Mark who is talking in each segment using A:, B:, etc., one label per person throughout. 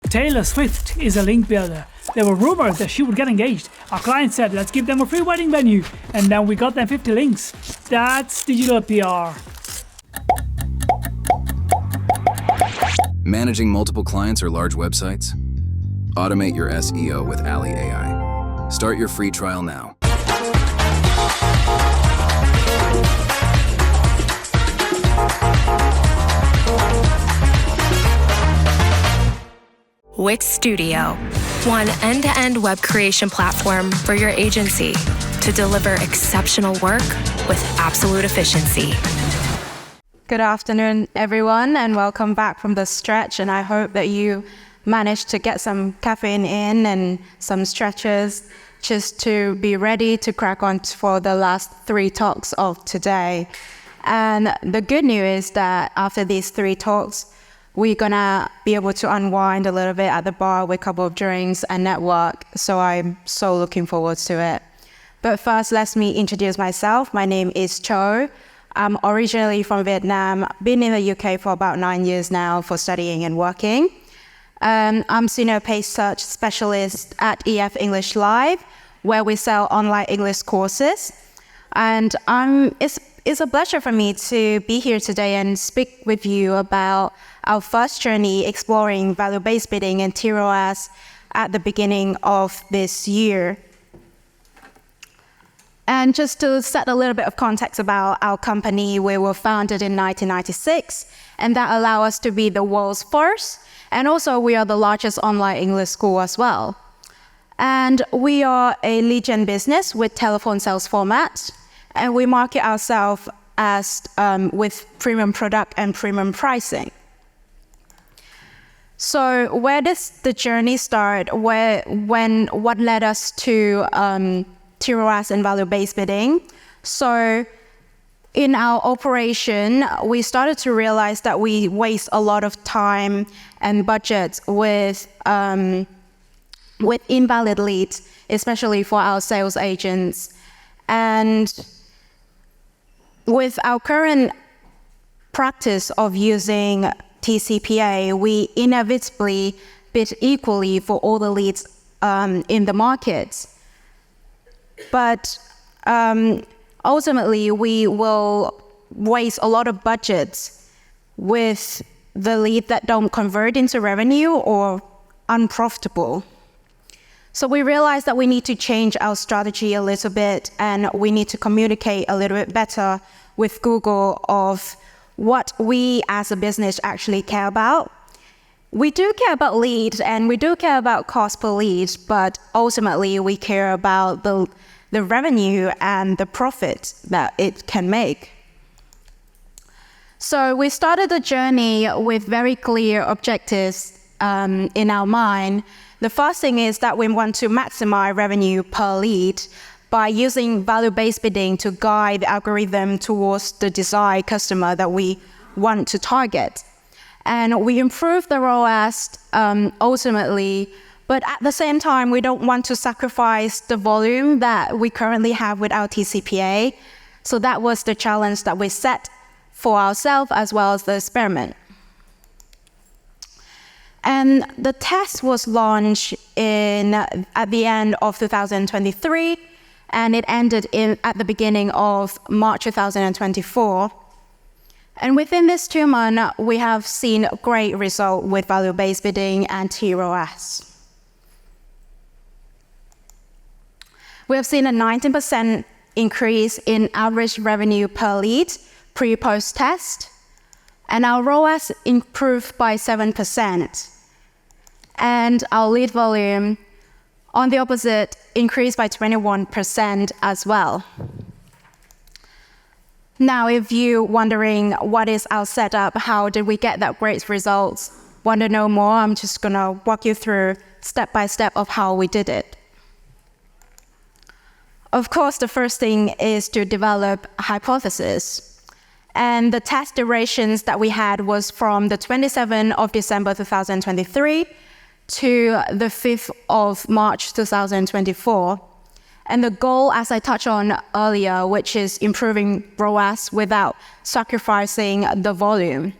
A: Taylor Swift is a link builder. There were rumors that she would get engaged. Our client said, let's give them a free wedding venue. And then we got them 50 links. That's digital PR.
B: Managing multiple clients or large websites? Automate your SEO with Ali AI. Start your free trial now.
C: Wix Studio, one end-to-end web creation platform for your agency to deliver exceptional work with absolute efficiency.
D: Good afternoon, everyone, and welcome back from the stretch. And I hope that you managed to get some caffeine in and some stretches just to be ready to crack on for the last 3 talks of today. And the good news is that after these 3 talks, we're gonna be able to unwind a little bit at the bar with a couple of drinks and network. So I'm so looking forward to it. But first, let me introduce myself. My name is Chau. I'm originally from Vietnam, been in the UK for about 9 years now for studying and working. I'm Senior Paid Search Specialist at EF English Live, where we sell online English courses. And it's a pleasure for me to be here today and speak with you about our first journey exploring value-based bidding and tROAS at the beginning of this year. And just to set a little bit of context about our company, we were founded in 1996, and that allowed us to be the world's first. And also, we are the largest online English school as well. And we are a LeadGen business with telephone sales format, and we market ourselves as with premium product and premium pricing. So where does the journey start? What led us to tROAS and value-based bidding? So in our operation, we started to realize that we waste a lot of time and budget with invalid leads, especially for our sales agents. And with our current practice of using TCPA, we inevitably bid equally for all the leads in the market. But ultimately, we will waste a lot of budgets with the lead that don't convert into revenue or unprofitable. So we realized that we need to change our strategy a little bit, and we need to communicate a little bit better with Google of what we as a business actually care about. We do care about leads and we do care about cost per lead, but ultimately we care about the revenue and the profit that it can make. So we started the journey with very clear objectives in our mind. The first thing is that we want to maximize revenue per lead by using value-based bidding to guide the algorithm towards the desired customer that we want to target. And we improve the ROAS ultimately, but at the same time, we don't want to sacrifice the volume that we currently have with our TCPA. So that was the challenge that we set for ourselves as well as the experiment. And the test was launched at the end of 2023, and it ended at the beginning of March 2024. And within this 2 months, we have seen a great result with value-based bidding and tROAS. We have seen a 19% increase in average revenue per lead pre-post test, and our ROAS improved by 7%. And our lead volume, on the opposite, increased by 21% as well. Now, if you're wondering what is our setup, how did we get that great results, want to know more, I'm just going to walk you through step by step of how we did it. Of course, the first thing is to develop a hypothesis. And the test durations that we had was from the 27th of December 2023 to the 5th of March 2024. And the goal, as I touched on earlier, which is improving ROAS without sacrificing the volume.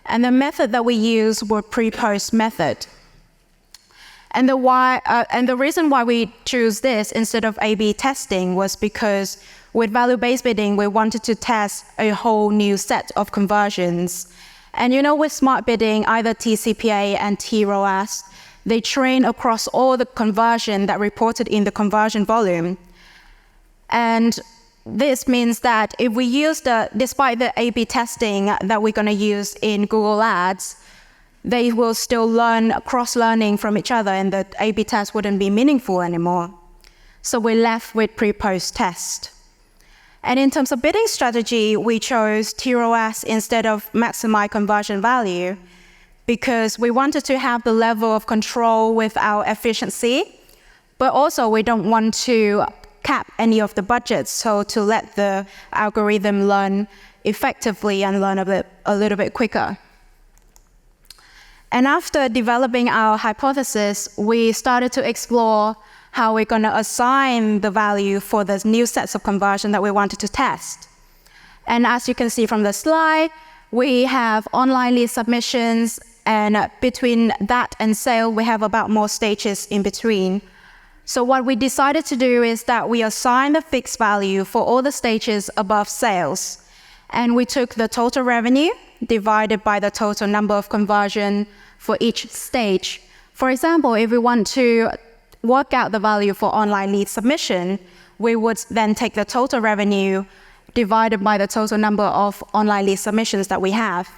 D: And the method that we use was pre-post method. And the reason why we choose this instead of A/B testing was because with value-based bidding, we wanted to test a whole new set of conversions. And with smart bidding, either TCPA and tROAS, they train across all the conversion that reported in the conversion volume. And this means that if we use despite the A/B testing that we're going to use in Google Ads, they will still learn cross-learning from each other, and the A/B test wouldn't be meaningful anymore. So we're left with pre-post test. And in terms of bidding strategy, we chose tROAS instead of maximize conversion value because we wanted to have the level of control with our efficiency, but also we don't want to cap any of the budgets, so to let the algorithm learn effectively and learn a little bit quicker. And after developing our hypothesis, we started to explore how we're going to assign the value for the new sets of conversion that we wanted to test. And as you can see from the slide, we have online lead submissions, and between that and sale, we have about more stages in between. So what we decided to do is that we assign the fixed value for all the stages above sales. And we took the total revenue divided by the total number of conversion for each stage. For example, if we want to work out the value for online lead submission, we would then take the total revenue divided by the total number of online lead submissions that we have.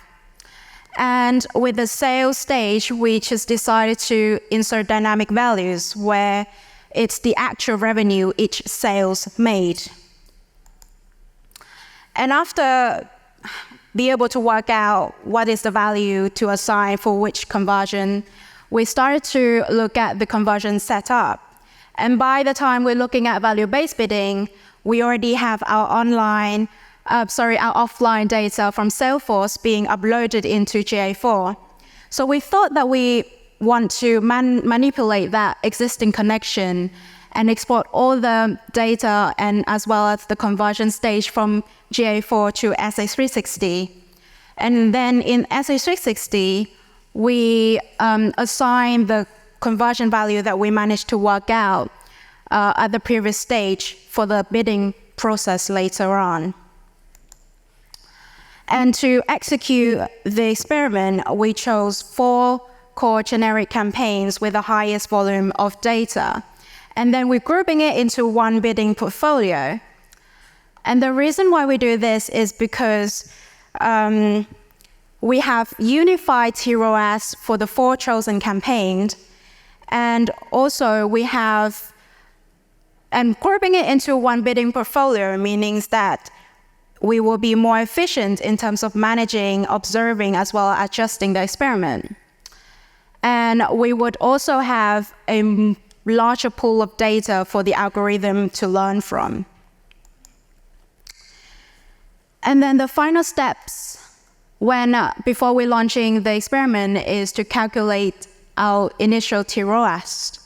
D: And with the sales stage, we just decided to insert dynamic values where it's the actual revenue each sales made. And after being able to work out what is the value to assign for which conversion, we started to look at the conversion setup. And by the time we're looking at value-based bidding, we already have our offline data from Salesforce being uploaded into GA4. So we thought that we want to manipulate that existing connection and export all the data and as well as the conversion stage from GA4 to SA360. And then in SA360, we assign the conversion value that we managed to work out at the previous stage for the bidding process later on. And to execute the experiment, we chose 4 core generic campaigns with the highest volume of data. And then we're grouping it into one bidding portfolio. And the reason why we do this is because we have unified tROAS for the 4 chosen campaigns. And also we have, and grouping it into one bidding portfolio means that we will be more efficient in terms of managing, observing, as well as adjusting the experiment. And we would also have a larger pool of data for the algorithm to learn from. And then the final steps before we're launching the experiment is to calculate our initial tROAS.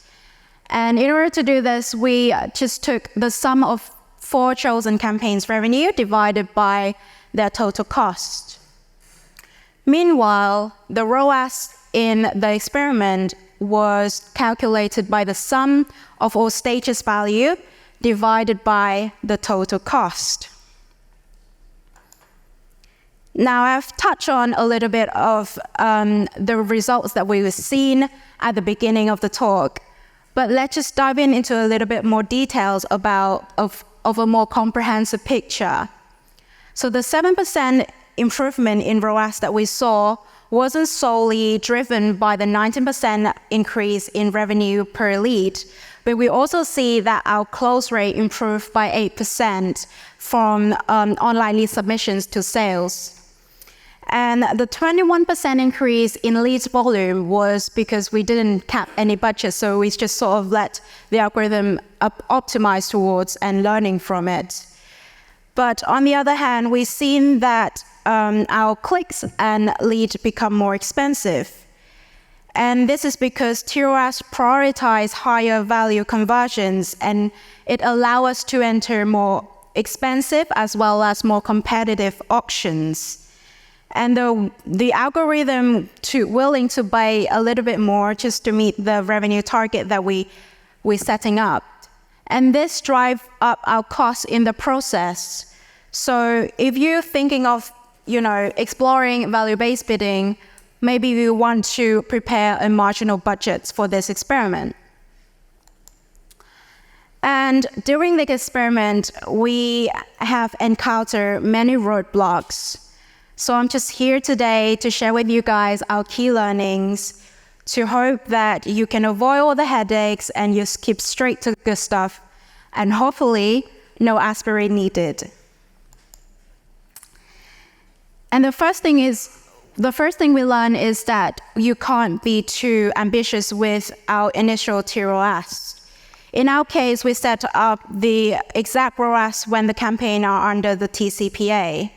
D: And in order to do this, we just took the sum of 4 chosen campaigns revenue divided by their total cost. Meanwhile, the ROAS in the experiment was calculated by the sum of all stages value divided by the total cost. Now, I've touched on a little bit of the results that we were seeing at the beginning of the talk, but let's just dive into a little bit more details of a more comprehensive picture. So the 7% improvement in ROAS that we saw wasn't solely driven by the 19% increase in revenue per lead, but we also see that our close rate improved by 8% from online lead submissions to sales. And the 21% increase in leads volume was because we didn't cap any budget, so we just sort of let the algorithm optimize towards and learning from it. But on the other hand, we've seen that our clicks and leads become more expensive. And this is because tROAS prioritize higher value conversions, and it allows us to enter more expensive as well as more competitive auctions. And the algorithm willing to pay a little bit more just to meet the revenue target that we're setting up. And this drives up our costs in the process. So if you're thinking of, exploring value-based bidding, maybe you want to prepare a marginal budget for this experiment. And during the experiment, we have encountered many roadblocks. So I'm just here today to share with you guys our key learnings to hope that you can avoid all the headaches and just keep straight to the good stuff, and hopefully no aspirin needed. And the first thing we learn is that you can't be too ambitious with our initial tROAS. In our case, we set up the exact ROAS when the campaign are under the TCPA.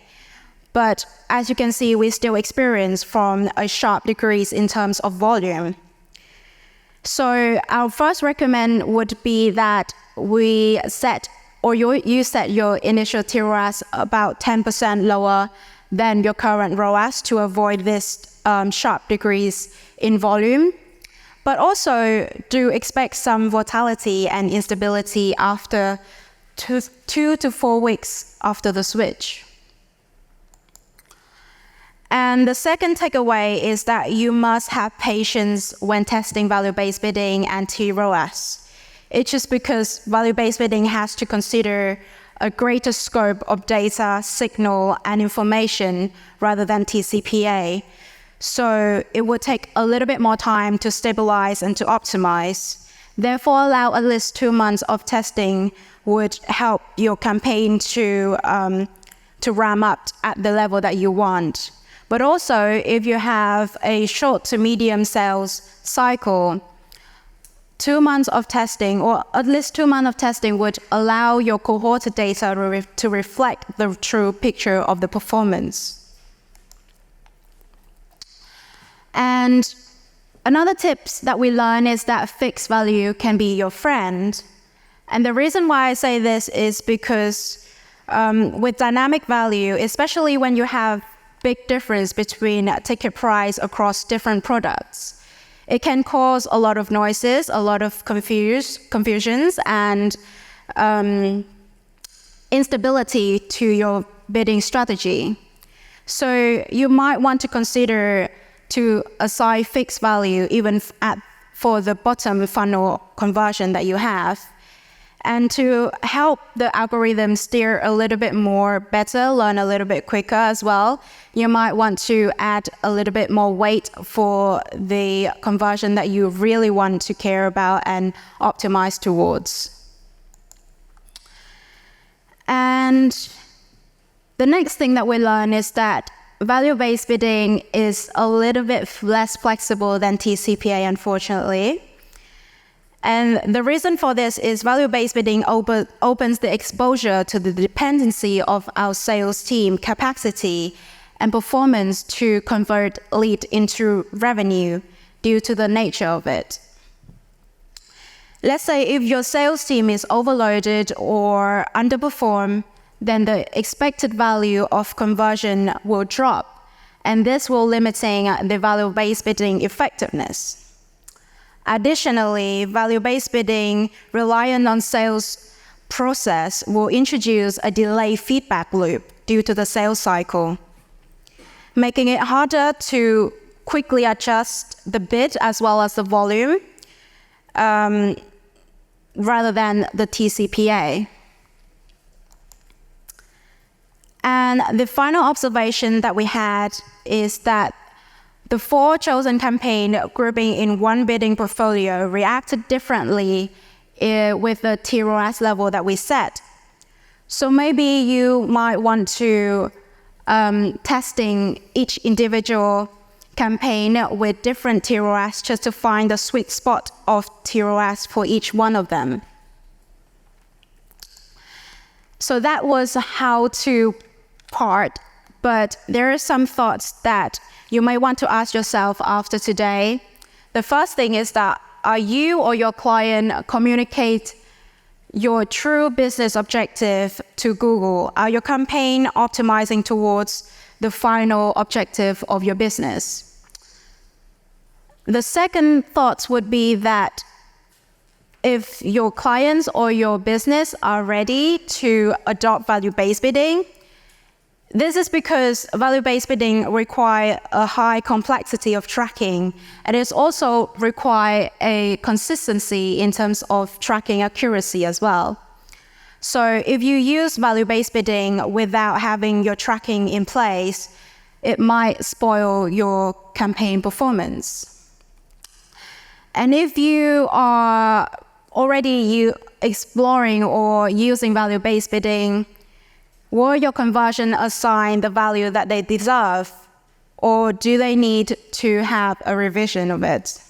D: But as you can see, we still experience from a sharp decrease in terms of volume. So our first recommend would be that you set your initial tROAS about 10% lower than your current ROAS to avoid this sharp decrease in volume. But also do expect some volatility and instability after 2 to 4 weeks after the switch. And the second takeaway is that you must have patience when testing value-based bidding and tROAS. It's just because value-based bidding has to consider a greater scope of data, signal, and information rather than TCPA. So it will take a little bit more time to stabilize and to optimize. Therefore, allow at least 2 months of testing would help your campaign to ramp up at the level that you want. But also, if you have a short to medium sales cycle, 2 months of testing, or at least 2 months of testing, would allow your cohort data to reflect the true picture of the performance. And another tips that we learn is that fixed value can be your friend. And the reason why I say this is because with dynamic value, especially when you have big difference between ticket price across different products, it can cause a lot of noises, a lot of confusions, and instability to your bidding strategy. So you might want to consider to assign fixed value even for the bottom funnel conversion that you have. And to help the algorithm steer a little bit more better, learn a little bit quicker as well, you might want to add a little bit more weight for the conversion that you really want to care about and optimize towards. And the next thing that we learn is that value-based bidding is a little bit less flexible than TCPA, unfortunately. And the reason for this is value-based bidding opens the exposure to the dependency of our sales team capacity and performance to convert lead into revenue due to the nature of it. Let's say if your sales team is overloaded or underperform, then the expected value of conversion will drop, and this will limiting the value-based bidding effectiveness. Additionally, value-based bidding reliant on sales process will introduce a delayed feedback loop due to the sales cycle, making it harder to quickly adjust the bid as well as the volume rather than the TCPA. And the final observation that we had is that the 4 chosen campaign grouping in one bidding portfolio reacted differently with the tROAS level that we set. So maybe you might want to testing each individual campaign with different tROAS just to find the sweet spot of tROAS for each one of them. So that was how to part, but there are some thoughts that you may want to ask yourself after today. The first thing is that, are you or your client communicate your true business objective to Google? Are your campaign optimizing towards the final objective of your business. The second thought would be that if your clients or your business are ready to adopt value-based bidding, this is because value-based bidding requires a high complexity of tracking, and it also requires a consistency in terms of tracking accuracy as well. So if you use value-based bidding without having your tracking in place, it might spoil your campaign performance. And if you are already exploring or using value-based bidding, will your conversion assign the value that they deserve, or do they need to have a revision of it?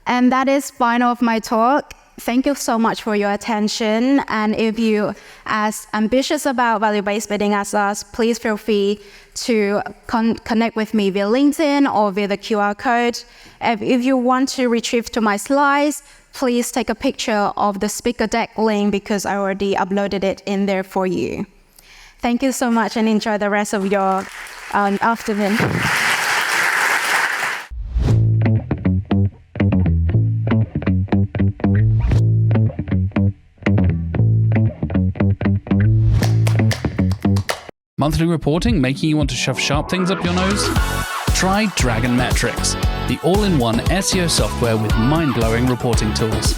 D: And that is final of my talk. Thank you so much for your attention. And if you as ambitious about value-based bidding as us, please feel free to connect with me via LinkedIn or via the QR code. If you want to retrieve to my slides, please take a picture of the speaker deck link because I already uploaded it in there for you. Thank you so much and enjoy the rest of your afternoon.
E: Monthly reporting making you want to shove sharp things up your nose? Try Dragon Metrics, the all-in-one SEO software with mind-blowing reporting tools.